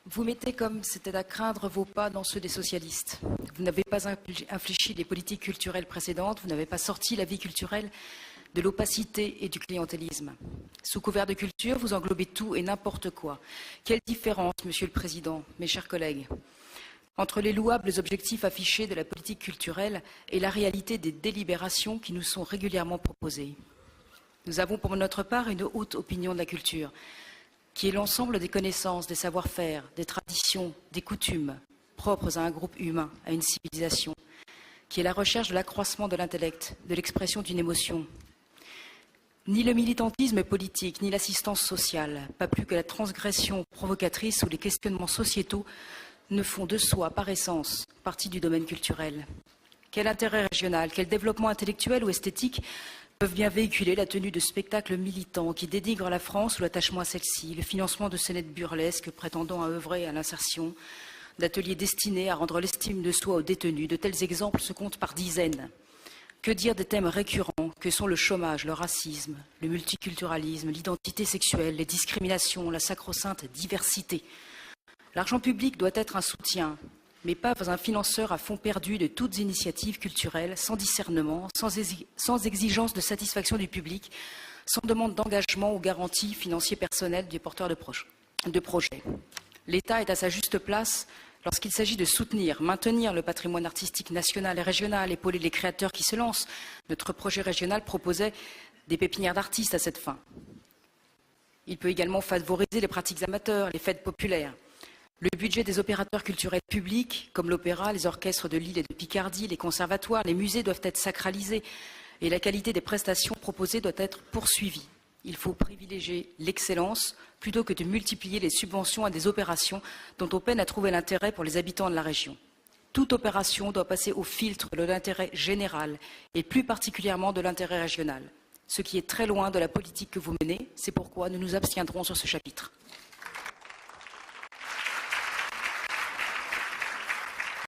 Vous mettez, comme c'était à craindre, vos pas dans ceux des socialistes. Vous n'avez pas infléchi les politiques culturelles précédentes, vous n'avez pas sorti la vie culturelle de l'opacité et du clientélisme. Sous couvert de culture, vous englobez tout et n'importe quoi. Quelle différence, Monsieur le Président, mes chers collègues, entre les louables objectifs affichés de la politique culturelle et la réalité des délibérations qui nous sont régulièrement proposées. Nous avons pour notre part une haute opinion de la culture, qui est l'ensemble des connaissances, des savoir-faire, des traditions, des coutumes propres à un groupe humain, à une civilisation, qui est la recherche de l'accroissement de l'intellect, de l'expression d'une émotion. Ni le militantisme politique, ni l'assistance sociale, pas plus que la transgression provocatrice ou les questionnements sociétaux ne font de soi, par essence, partie du domaine culturel. Quel intérêt régional, quel développement intellectuel ou esthétique peuvent bien véhiculer la tenue de spectacles militants qui dénigrent la France ou l'attachement à celle-ci, le financement de scénettes burlesques prétendant à œuvrer à l'insertion, d'ateliers destinés à rendre l'estime de soi aux détenus. De tels exemples se comptent par dizaines. Que dire des thèmes récurrents que sont le chômage, le racisme, le multiculturalisme, l'identité sexuelle, les discriminations, la sacro-sainte diversité. L'argent public doit être un soutien, mais pas un financeur à fond perdu de toutes initiatives culturelles, sans discernement, sans exigence de satisfaction du public, sans demande d'engagement ou garantie financier personnel des porteurs de projets. L'État est à sa juste place lorsqu'il s'agit de soutenir, maintenir le patrimoine artistique national et régional, épauler les créateurs qui se lancent. Notre projet régional proposait des pépinières d'artistes à cette fin. Il peut également favoriser les pratiques amateurs, les fêtes populaires. Le budget des opérateurs culturels publics, comme l'opéra, les orchestres de Lille et de Picardie, les conservatoires, les musées doivent être sacralisés et la qualité des prestations proposées doit être poursuivie. Il faut privilégier l'excellence plutôt que de multiplier les subventions à des opérations dont on peine à trouver l'intérêt pour les habitants de la région. Toute opération doit passer au filtre de l'intérêt général et plus particulièrement de l'intérêt régional, ce qui est très loin de la politique que vous menez. C'est pourquoi nous nous abstiendrons sur ce chapitre.